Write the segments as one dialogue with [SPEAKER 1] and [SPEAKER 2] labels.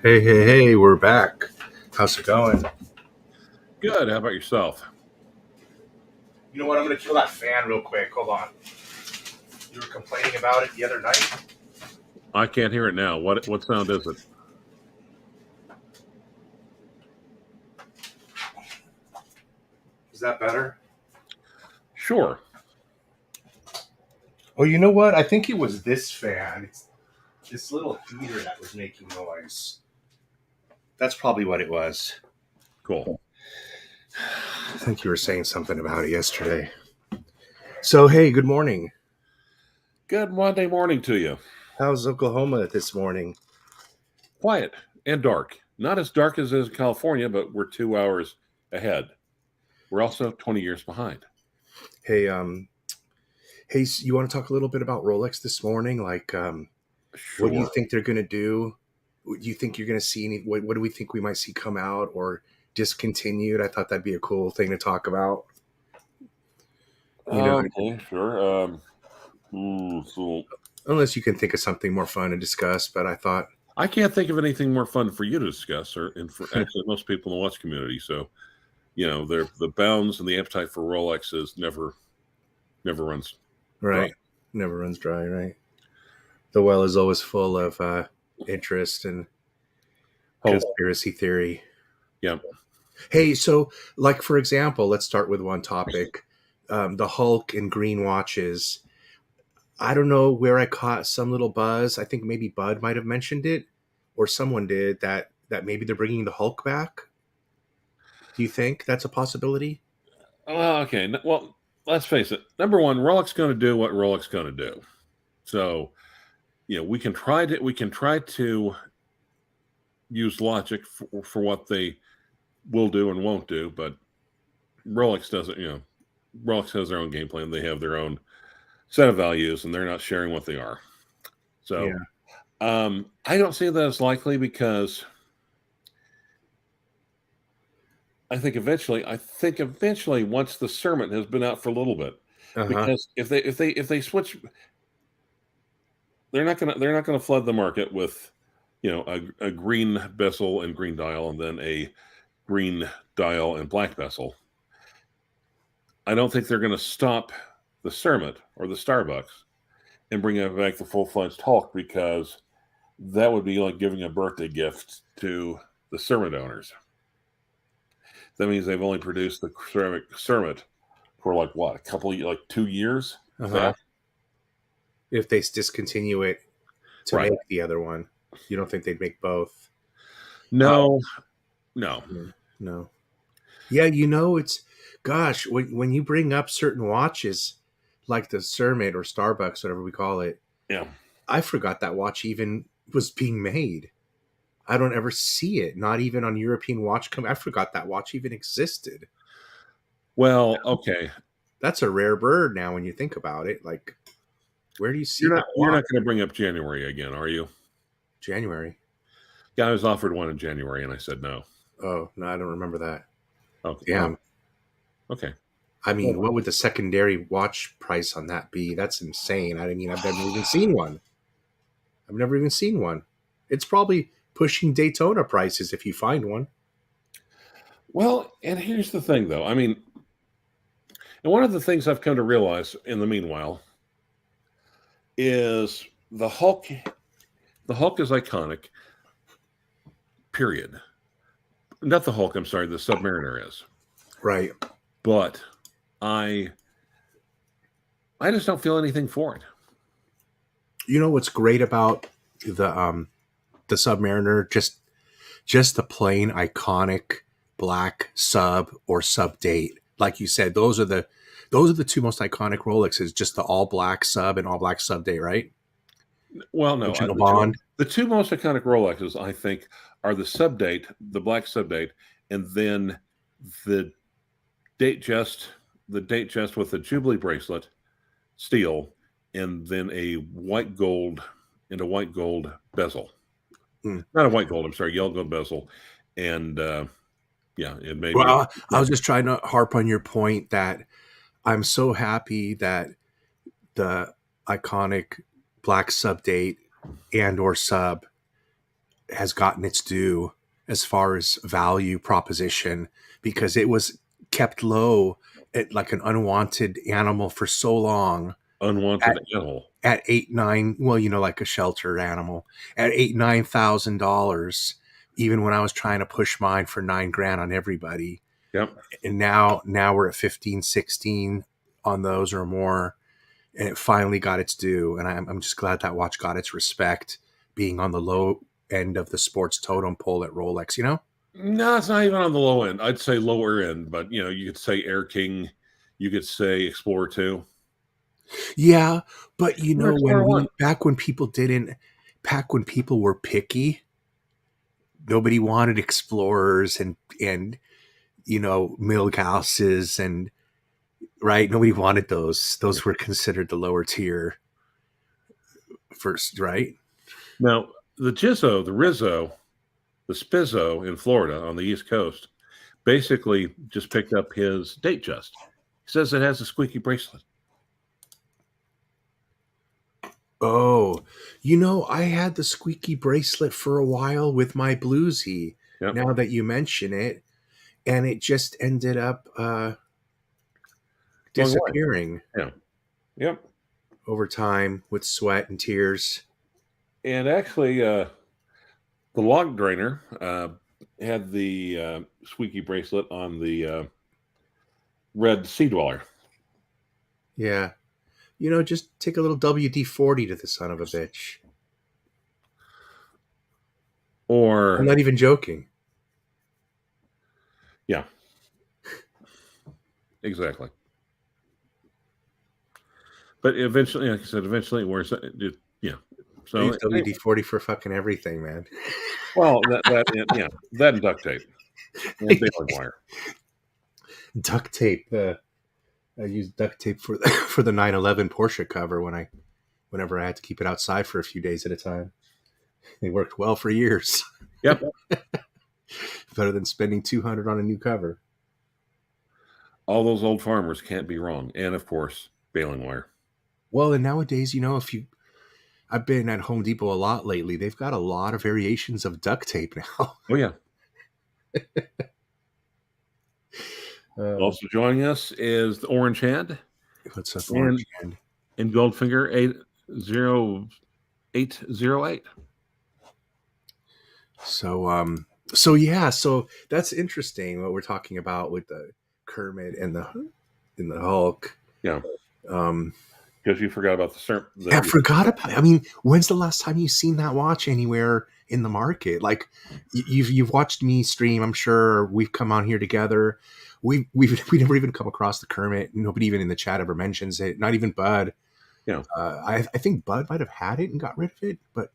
[SPEAKER 1] Hey, we're back. How's it going?
[SPEAKER 2] Good. How about yourself?
[SPEAKER 1] You know what? I'm going to kill that fan real quick. Hold on. You were complaining about it the other night?
[SPEAKER 2] I can't hear it now. What sound is it?
[SPEAKER 1] Is that better?
[SPEAKER 2] Sure.
[SPEAKER 1] Oh, you know what? I think it was this fan. It's this little heater that was making noise. That's probably what it was.
[SPEAKER 2] Cool.
[SPEAKER 1] I think you were saying something about it yesterday. So, hey, good morning.
[SPEAKER 2] Good Monday morning to you.
[SPEAKER 1] How's Oklahoma this morning?
[SPEAKER 2] Quiet and dark. Not as dark as it is in California, but we're 2 hours ahead. We're also 20 years behind.
[SPEAKER 1] Hey, you want to talk a little bit about ROLEX this morning? Like,
[SPEAKER 2] Sure.
[SPEAKER 1] what do you think they're going to do? Do you think you're going to see any? What do we think we might see come out or discontinued? I thought that'd be a cool thing to talk about.
[SPEAKER 2] Okay, sure. So
[SPEAKER 1] Unless you can think of something more fun to discuss, but I thought
[SPEAKER 2] I can't think of anything more fun for you to discuss, and for actually most people in the watch community. So, the bounds and the appetite for Rolex is never runs
[SPEAKER 1] right, never runs dry. Right, the well is always full of interest and conspiracy theory.
[SPEAKER 2] Yeah.
[SPEAKER 1] Hey, so like for example, let's start with one topic: the Hulk and green watches. I don't know where I caught some little buzz. I think maybe Bud might have mentioned it, or someone did that maybe they're bringing the Hulk back. Do you think that's a possibility?
[SPEAKER 2] Okay. Well, let's face it. Number one, Rolex going to do what Rolex going to do. So, we can try to use logic for what they will do and won't do, but Rolex doesn't. Rolex has their own game plan. They have their own set of values, and they're not sharing what they are. So, yeah. I don't see that as likely because I think eventually, once the sermon has been out for a little bit, because if they switch, they're not gonna flood the market with, a green bezel and green dial, and then a green dial and black bezel. I don't think they're going to stop the Cermet or the Starbucks and bring back the full-fledged Hulk, because that would be like giving a birthday gift to the Cermet owners. That means they've only produced the Cermet for like 2 years.
[SPEAKER 1] If they discontinue it to make the other one, you don't think they'd make both?
[SPEAKER 2] No.
[SPEAKER 1] Yeah, it's gosh, when you bring up certain watches like the Cermet or Starbucks, whatever we call it,
[SPEAKER 2] yeah,
[SPEAKER 1] I forgot that watch even was being made. I don't ever see it, not even on European watch company. I forgot that watch even existed.
[SPEAKER 2] Well, okay,
[SPEAKER 1] that's a rare bird now when you think about it. Like, where do you see
[SPEAKER 2] You're not going to bring up January again, are you?
[SPEAKER 1] January?
[SPEAKER 2] Yeah, I was offered one in January, and I said no.
[SPEAKER 1] Oh, no, I don't remember that.
[SPEAKER 2] Oh,
[SPEAKER 1] damn.
[SPEAKER 2] Okay.
[SPEAKER 1] I mean, what would the secondary watch price on that be? That's insane. I've never even seen one. It's probably pushing Daytona prices if you find one.
[SPEAKER 2] Well, and here's the thing, though. I mean, and one of the things I've come to realize in the meanwhile is the Hulk. The Hulk is iconic. Period. Not the Hulk. I'm sorry. The Submariner is.
[SPEAKER 1] Right.
[SPEAKER 2] But I just don't feel anything for it.
[SPEAKER 1] You know what's great about the Submariner? Just the plain iconic black sub or sub date. Like you said, those are the two most iconic Rolexes, just the all black sub and all black sub date, right?
[SPEAKER 2] Well, no,
[SPEAKER 1] Original Bond.
[SPEAKER 2] the two most iconic Rolexes, I think, are the sub date, the black sub date, and then the date just the date just with the Jubilee bracelet, steel, and then a white gold bezel.
[SPEAKER 1] Mm.
[SPEAKER 2] Not a white gold, I'm sorry, yellow gold bezel. And yeah, it made me
[SPEAKER 1] Well, I was just trying to harp on your point that I'm so happy that the iconic black sub date and or sub has gotten its due as far as value proposition, because it was kept low at like an unwanted animal for so long
[SPEAKER 2] unwanted
[SPEAKER 1] at,
[SPEAKER 2] animal.
[SPEAKER 1] at 8 9, well, like a sheltered animal at 8 9 thousand dollars, even when I was trying to push mine for 9 grand on everybody.
[SPEAKER 2] Yep.
[SPEAKER 1] And now we're at 15 16 on those or more, and it finally got its due. And I'm just glad that watch got its respect, being on the low end of the sports totem pole at Rolex.
[SPEAKER 2] No, it's not even on the low end. I'd say lower end, but you could say Air King, you could say Explorer 2.
[SPEAKER 1] Yeah, but
[SPEAKER 2] Or
[SPEAKER 1] when
[SPEAKER 2] Explorer 1.
[SPEAKER 1] we back when people were picky, nobody wanted Explorers and Milghouses, and right, nobody wanted those. Those were considered the lower tier first, right?
[SPEAKER 2] Now, the Jizzo, the Rizzo, the Spizzo in Florida on the East Coast basically just picked up his date just. He says it has a squeaky bracelet.
[SPEAKER 1] Oh, I had the squeaky bracelet for a while with my bluesy.
[SPEAKER 2] Yep.
[SPEAKER 1] Now that you mention it, and it just ended up disappearing.
[SPEAKER 2] Yeah. Yep.
[SPEAKER 1] Over time with sweat and tears.
[SPEAKER 2] And actually, the log drainer had the squeaky bracelet on the red Sea Dweller.
[SPEAKER 1] Yeah. Just take a little WD-40 to the son of a bitch.
[SPEAKER 2] Or
[SPEAKER 1] I'm not even joking.
[SPEAKER 2] yeah, exactly. But eventually, like I said, it wears it. Yeah.
[SPEAKER 1] I
[SPEAKER 2] So
[SPEAKER 1] use WD-40 for fucking everything, man.
[SPEAKER 2] well, that and duct tape and baling wire.
[SPEAKER 1] Duct tape. I used duct tape for for the 911 Porsche cover whenever I had to keep it outside for a few days at a time. They worked well for years.
[SPEAKER 2] Yep.
[SPEAKER 1] Better than spending $200 on a new cover.
[SPEAKER 2] All those old farmers can't be wrong, and of course, baling wire.
[SPEAKER 1] Well, and nowadays, I've been at Home Depot a lot lately. They've got a lot of variations of duct tape now.
[SPEAKER 2] Oh yeah. Also joining us is the Orange Hand.
[SPEAKER 1] What's up, Orange Hand?
[SPEAKER 2] And Goldfinger 80808.
[SPEAKER 1] So yeah, so that's interesting what we're talking about with the Kermit and the Hulk.
[SPEAKER 2] Yeah.
[SPEAKER 1] Um,
[SPEAKER 2] because you forgot about
[SPEAKER 1] I forgot about it. I mean, when's the last time you've seen that watch anywhere in the market? Like, you've watched me stream. I'm sure we've come on here together. We never even come across the Kermit. Nobody even in the chat ever mentions it. Not even Bud.
[SPEAKER 2] Yeah.
[SPEAKER 1] I think Bud might have had it and got rid of it, but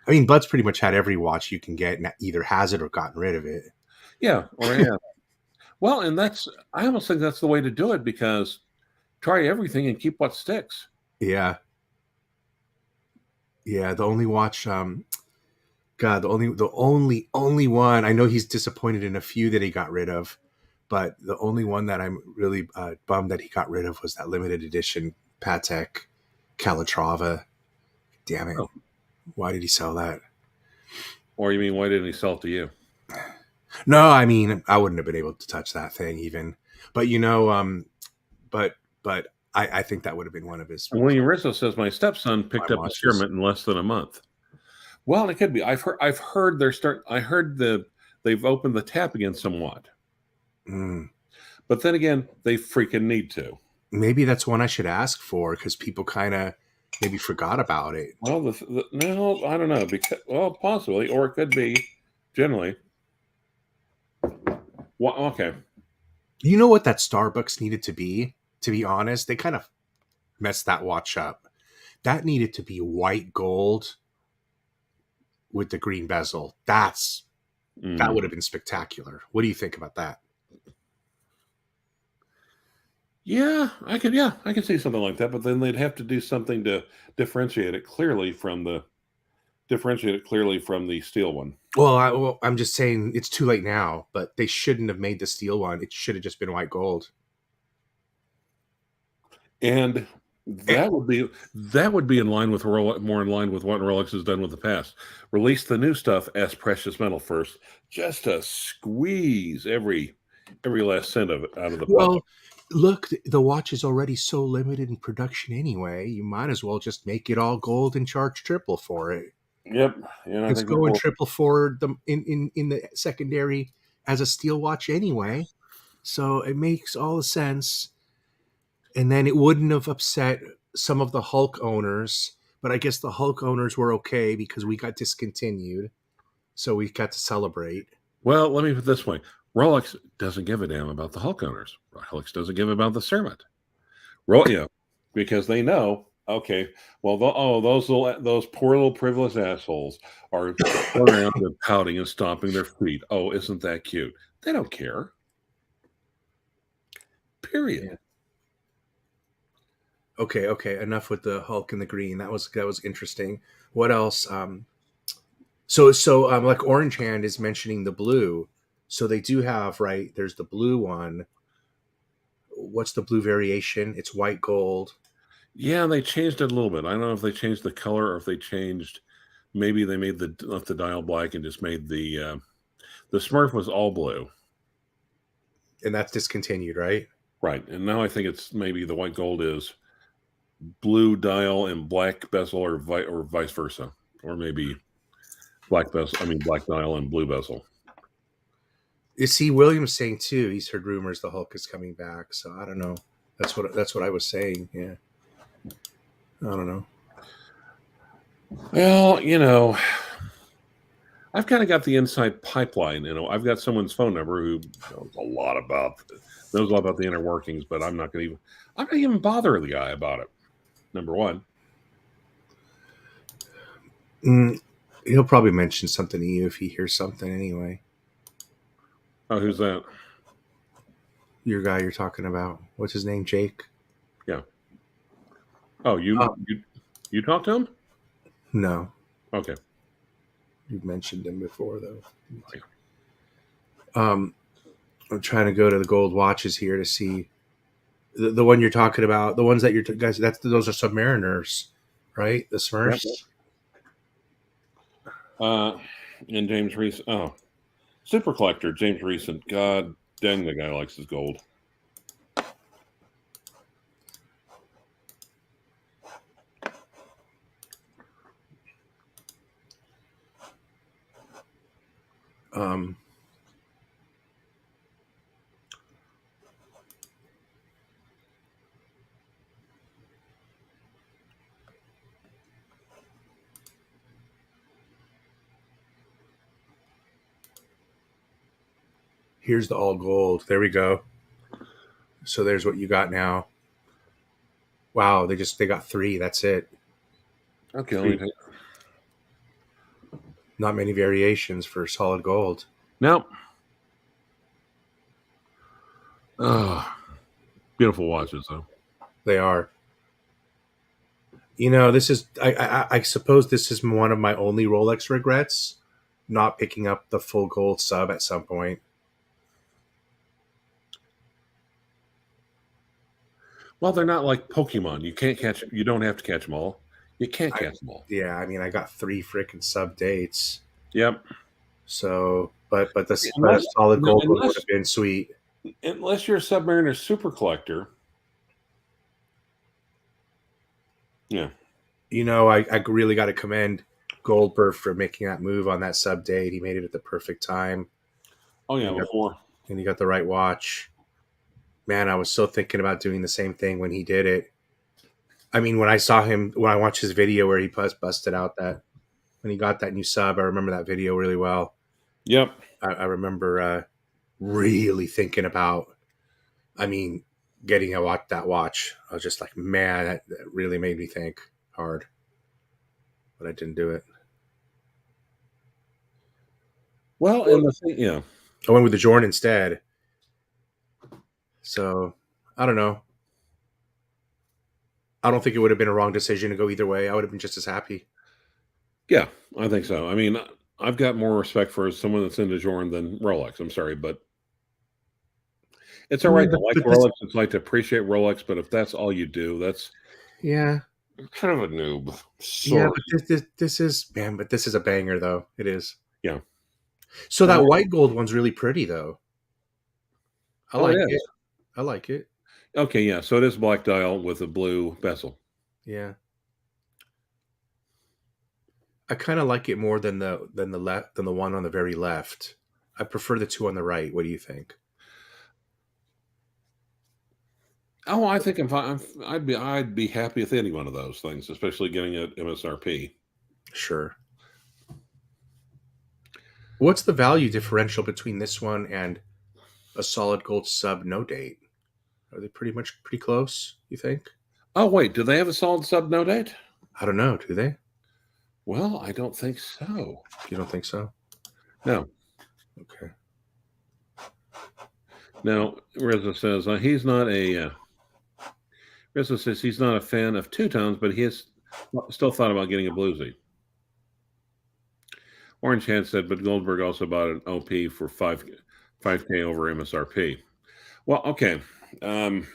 [SPEAKER 1] I mean, Bud's pretty much had every watch you can get and either has it or gotten rid of it.
[SPEAKER 2] Yeah. Or yeah. Well, and I almost think that's the way to do it, because try everything and keep what sticks.
[SPEAKER 1] Yeah. Yeah. The only watch, God, the only one, I know he's disappointed in a few that he got rid of, but the only one that I'm really bummed that he got rid of was that limited edition Patek Calatrava. Damn it. Oh. Why did he sell that?
[SPEAKER 2] Or you mean, why didn't he sell it to you?
[SPEAKER 1] No, I mean, I wouldn't have been able to touch that thing even. But but I think that would have been one of his.
[SPEAKER 2] William Rizzo says my stepson picked up a Kermit in less than a month. Well, it could be. I've heard they've opened the tap again somewhat. But then again, they freaking need to.
[SPEAKER 1] Maybe that's one I should ask for, because people kind of maybe forgot about it.
[SPEAKER 2] Well, no, I don't know. Possibly, or it could be generally. Well, okay.
[SPEAKER 1] You know what that Starbucks needed to be? To be honest, they kind of messed that watch up. That needed to be white gold with the green bezel. That would
[SPEAKER 2] Mm.
[SPEAKER 1] have been spectacular. What do you think about that?
[SPEAKER 2] Yeah, I could see something like that, but then they'd have to do something to differentiate it clearly from the steel one.
[SPEAKER 1] Well, I'm just saying it's too late now, but they shouldn't have made the steel one. It should have just been white gold.
[SPEAKER 2] And
[SPEAKER 1] Eh,
[SPEAKER 2] that would be in line with more in line with what Rolex has done with the past. Release the new stuff as precious metal first, just to squeeze every last cent of it out of the
[SPEAKER 1] Well,
[SPEAKER 2] public.
[SPEAKER 1] look, the watch is already so limited in production anyway. You might as well just make it all gold and charge triple for it.
[SPEAKER 2] Yep, and I
[SPEAKER 1] It's
[SPEAKER 2] think that
[SPEAKER 1] going
[SPEAKER 2] will.
[SPEAKER 1] triple for the in the secondary as a steel watch anyway. So it makes all the sense. And then it wouldn't have upset some of the Hulk owners, but I guess the Hulk owners were okay because we got discontinued, so we got to celebrate.
[SPEAKER 2] Well, let me put it this way: Rolex doesn't give a damn about the Hulk owners. Rolex doesn't give about the Cermet. Yeah, because they know. Okay, well, those poor little privileged assholes are going around and pouting and stomping their feet. Oh, isn't that cute? They don't care. Period.
[SPEAKER 1] Yeah. Okay, okay. Enough with the Hulk and the green. That was interesting. What else? Like Orange Hand is mentioning the blue. So they do have, right. There's the blue one. What's the blue variation? It's white gold.
[SPEAKER 2] Yeah, they changed it a little bit. I don't know if they changed the color or if they changed. Maybe they made the left the dial black and just made the Smurf was all blue.
[SPEAKER 1] And that's discontinued, right?
[SPEAKER 2] Right, and now I think it's maybe the white gold is blue dial and black bezel, or vice versa, or maybe black bezel. I mean, black dial and blue bezel.
[SPEAKER 1] You see, Williams saying too. He's heard rumors the Hulk is coming back. So I don't know. That's what I was saying. Yeah, I don't know.
[SPEAKER 2] Well, I've kind of got the inside pipeline. I've got someone's phone number who knows a lot about the inner workings, but I'm not even bother the guy about it. Number one.
[SPEAKER 1] Mm, he'll probably mention something to you if he hears something anyway.
[SPEAKER 2] Oh, who's that?
[SPEAKER 1] Your guy you're talking about. What's his name? Jake?
[SPEAKER 2] Yeah. Oh,
[SPEAKER 1] Uh,
[SPEAKER 2] you talked to him?
[SPEAKER 1] no,
[SPEAKER 2] Okay.
[SPEAKER 1] you've mentioned him before though. Um, I'm trying to go to the gold watches here to see the one you're talking about. The ones that guys. Those are Submariners, right? The
[SPEAKER 2] Yep.
[SPEAKER 1] Smurfs.
[SPEAKER 2] Uh, and James Reese. Oh, super collector James Recent. God dang, the guy likes his gold.
[SPEAKER 1] Um, Here's the all gold. There we go. So there's what you got now. Wow, they got three. That's it.
[SPEAKER 2] Okay, let me
[SPEAKER 1] Three.
[SPEAKER 2] take.
[SPEAKER 1] Not many variations for solid gold.
[SPEAKER 2] Now, oh, beautiful watches though.
[SPEAKER 1] They are. This is. I suppose this is one of my only Rolex regrets, not picking up the full gold sub at some point.
[SPEAKER 2] Well, they're not like Pokemon. You can't catch. You don't have to catch them all. You can't
[SPEAKER 1] I,
[SPEAKER 2] catch them all.
[SPEAKER 1] yeah, I mean, I got three freaking sub dates.
[SPEAKER 2] Yep.
[SPEAKER 1] So, but a
[SPEAKER 2] Unless
[SPEAKER 1] solid
[SPEAKER 2] no,
[SPEAKER 1] gold one would have been sweet.
[SPEAKER 2] unless you're a Submariner super collector. Yeah.
[SPEAKER 1] I really got to commend Goldberg for making that move on that sub date. He made it at the perfect time,
[SPEAKER 2] Oh
[SPEAKER 1] and
[SPEAKER 2] yeah. Before.
[SPEAKER 1] he got the right watch. Man, I was so thinking about doing the same thing when he did it. I mean, when I watched his video where he busted out that when he got that new sub, I remember that video really well.
[SPEAKER 2] Yep.
[SPEAKER 1] I remember really thinking about, I mean, getting that watch. I was just like, man, that really made me think. hard, but I didn't do it.
[SPEAKER 2] Well,
[SPEAKER 1] Well,
[SPEAKER 2] and the thing, yeah,
[SPEAKER 1] I went with the Jordan instead. So I don't know. I don't think it would have been a wrong decision to go either way. I would have been just as happy.
[SPEAKER 2] yeah, I think so. I mean, I've got more respect for someone that's into Jordan than Rolex. I'm sorry, but it's all
[SPEAKER 1] Yeah,
[SPEAKER 2] right to like
[SPEAKER 1] but this,
[SPEAKER 2] Rolex. It's like to appreciate Rolex, but if that's all you do, that's
[SPEAKER 1] yeah,
[SPEAKER 2] kind of a noob.
[SPEAKER 1] yeah,
[SPEAKER 2] Sorry.
[SPEAKER 1] but this is man, but this is a banger though. It is.
[SPEAKER 2] Yeah.
[SPEAKER 1] So that
[SPEAKER 2] Uh,
[SPEAKER 1] white gold one's really pretty though. I
[SPEAKER 2] oh, it
[SPEAKER 1] like it.
[SPEAKER 2] is.
[SPEAKER 1] I like it.
[SPEAKER 2] Okay, yeah. So it is black dial with a blue bezel.
[SPEAKER 1] Yeah. I kind of like it more than the one on the very left. I prefer the two on the right. What do you think?
[SPEAKER 2] Oh, I think I'd be happy with any one of those things, especially getting at MSRP.
[SPEAKER 1] Sure. What's the value differential between this one and a solid gold sub no date? Are they pretty close, you think?
[SPEAKER 2] Oh, wait, do they have a solid sub no date?
[SPEAKER 1] I don't know, do they?
[SPEAKER 2] Well, I don't think so.
[SPEAKER 1] You don't think so?
[SPEAKER 2] No.
[SPEAKER 1] Okay.
[SPEAKER 2] Now, Reza says he's not a. Reza says he's not a fan of two tones, but he has still thought about getting a bluesy. Orange Hand said, but Goldberg also bought an OP for 5K over MSRP. Well, okay. In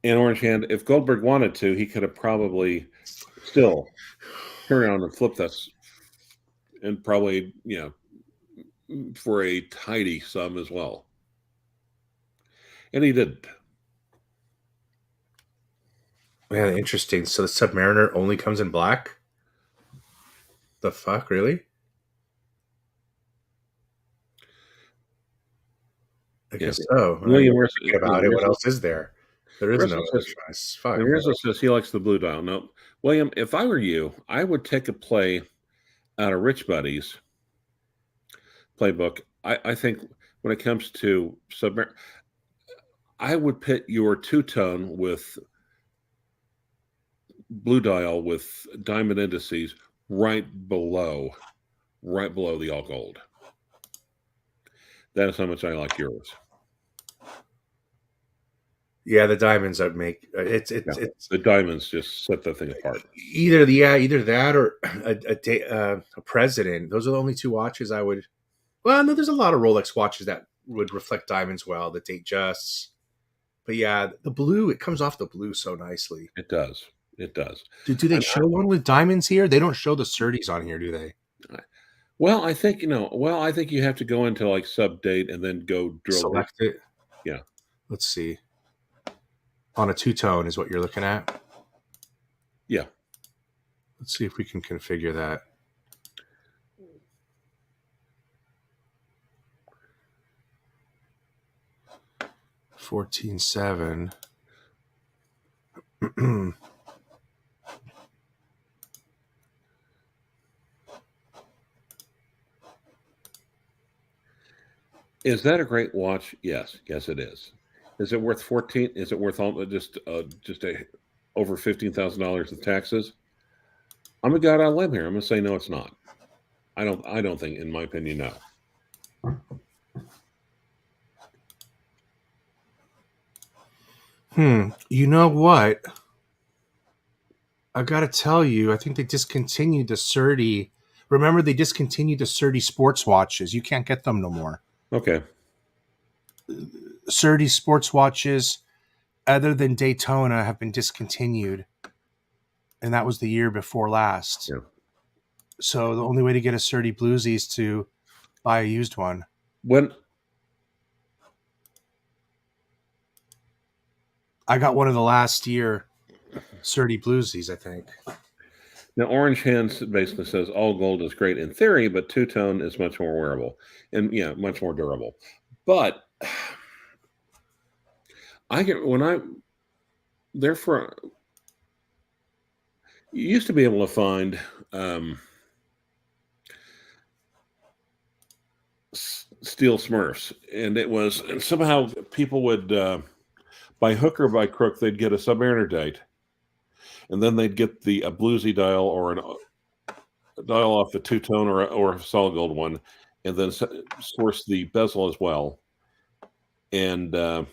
[SPEAKER 2] Orange Hand, if Goldberg wanted to, he could have probably still turned around and flipped that, and probably for a tidy sum as well. And he didn't.
[SPEAKER 1] Man, interesting. So the Submariner only comes in black? The fuck, really? I
[SPEAKER 2] Yeah.
[SPEAKER 1] guess so. I
[SPEAKER 2] William
[SPEAKER 1] mean,
[SPEAKER 2] Rissa,
[SPEAKER 1] thinking about it, what else is there? There is no other choice. Fuck.
[SPEAKER 2] Rissa says he likes the blue dial. No, William, if I were you, I would take a play out of Rich Buddy's playbook. I think when it comes to Submariner, I would pit your two-tone with blue dial with diamond indices right below the all gold. That is how much I like yours.
[SPEAKER 1] Yeah, the diamonds that make it's
[SPEAKER 2] The diamonds just set that thing apart.
[SPEAKER 1] either that or a president. Those are the only two watches I would. Well, no, there's a lot of Rolex watches that would reflect diamonds well. The date justs, but yeah, the blue, it comes off the blue so nicely.
[SPEAKER 2] It does. It does.
[SPEAKER 1] Do they show one with diamonds here? They don't show the Surtees on here, do they?
[SPEAKER 2] Well, I think I think you have to go into like sub date and then go drill.
[SPEAKER 1] Select it.
[SPEAKER 2] Yeah.
[SPEAKER 1] Let's see. On a two-tone is what you're looking at.
[SPEAKER 2] Yeah.
[SPEAKER 1] Let's see if we can configure that. $14.7.
[SPEAKER 2] Is that a great watch? Yes. Yes, it is. Is it worth 14? Is it worth just a over $15,000 of taxes? I'm gonna go out on a limb here. I'm gonna say no, it's not. I don't think, in my opinion, no.
[SPEAKER 1] You know what? I gotta tell you, I think they discontinued the Surtee. Remember, they discontinued the Surtee sports watches. You can't get them no more.
[SPEAKER 2] Okay.
[SPEAKER 1] Surtee sports watches, other than Daytona, have been discontinued, and that was the year before last.
[SPEAKER 2] Yeah.
[SPEAKER 1] So the only way to get a Surtee bluesy is to buy a used one.
[SPEAKER 2] When
[SPEAKER 1] I got one of the last year Surtee bluesies, I think.
[SPEAKER 2] Now, Orange Hands basically says all gold is great in theory, but two tone is much more wearable and much more durable. But I get when I therefore you used to be able to find steel Smurfs, and somehow people would by hook or by crook they'd get a Submariner date and then they'd get a bluesy dial or a dial off the two-tone or a solid gold one, and then source the bezel as well, and have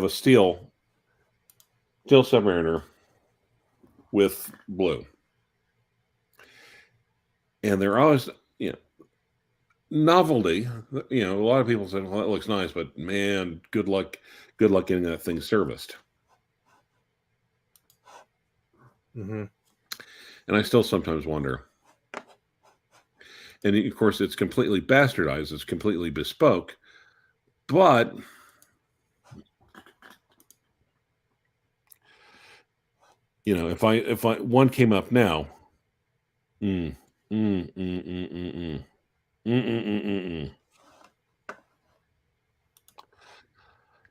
[SPEAKER 2] a steel submariner with blue. And they're always, novelty. A lot of people say, well, that looks nice, but man, good luck getting that thing serviced.
[SPEAKER 1] Mm-hmm.
[SPEAKER 2] And I still sometimes wonder. And of course, it's completely bastardized. It's completely bespoke. But if I one came up now,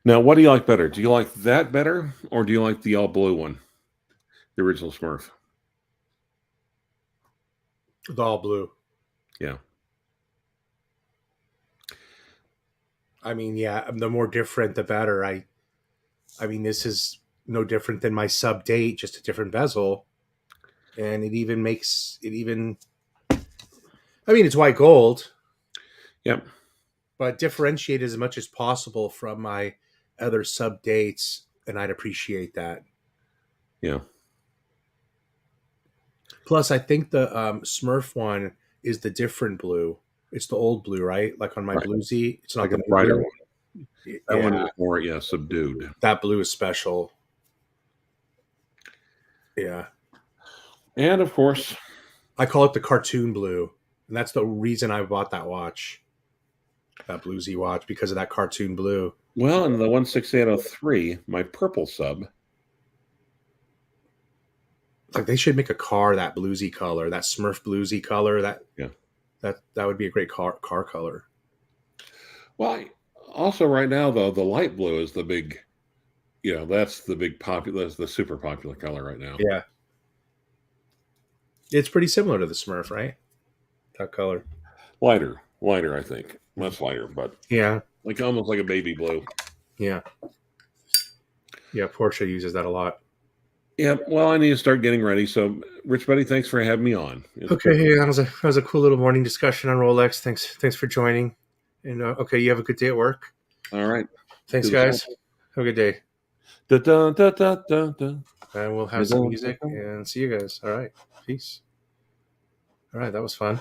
[SPEAKER 2] now, what do you like better? Do you like that better, or do you like the all blue one, the original Smurf?
[SPEAKER 1] The all blue.
[SPEAKER 2] Yeah.
[SPEAKER 1] I mean, yeah, the more different, the better. I mean, this is no different than my sub date, just a different bezel. And it even makes it even. I mean, it's white gold.
[SPEAKER 2] Yep.
[SPEAKER 1] But differentiate as much as possible from my other sub dates, and I'd appreciate that.
[SPEAKER 2] Yeah.
[SPEAKER 1] Plus, I think the Smurf one is the different blue. It's the old blue, right? Like on my bluesy, it's not
[SPEAKER 2] like
[SPEAKER 1] the
[SPEAKER 2] a brighter
[SPEAKER 1] blue.
[SPEAKER 2] one. That one is more, subdued.
[SPEAKER 1] That blue is special. Yeah.
[SPEAKER 2] And of course,
[SPEAKER 1] I call it the cartoon blue, and that's the reason I bought that watch, that bluesy watch, because of that cartoon blue.
[SPEAKER 2] Well, in the 16803, my purple sub.
[SPEAKER 1] Like they should make a car that bluesy color, that Smurf bluesy color. That would be a great car color.
[SPEAKER 2] Well, also right now though, the light blue is the big, that's the big popular, that's the super popular color right now.
[SPEAKER 1] Yeah, it's pretty similar to the Smurf, right? That color.
[SPEAKER 2] Lighter, I think, much lighter, but
[SPEAKER 1] yeah,
[SPEAKER 2] like almost like a baby blue.
[SPEAKER 1] Yeah. Porsche uses that a lot.
[SPEAKER 2] Yeah, well, I need to start getting ready. So, Rich Buddy, thanks for having me on.
[SPEAKER 1] Okay, hey, that was a cool little morning discussion on Rolex. Thanks for joining. And okay, you have a good day at work.
[SPEAKER 2] All right.
[SPEAKER 1] Thanks, guys. Have a good day.
[SPEAKER 2] Da, da, da, da, da, da.
[SPEAKER 1] And we'll have some music and see you guys. All right. Peace. All right, that was fun.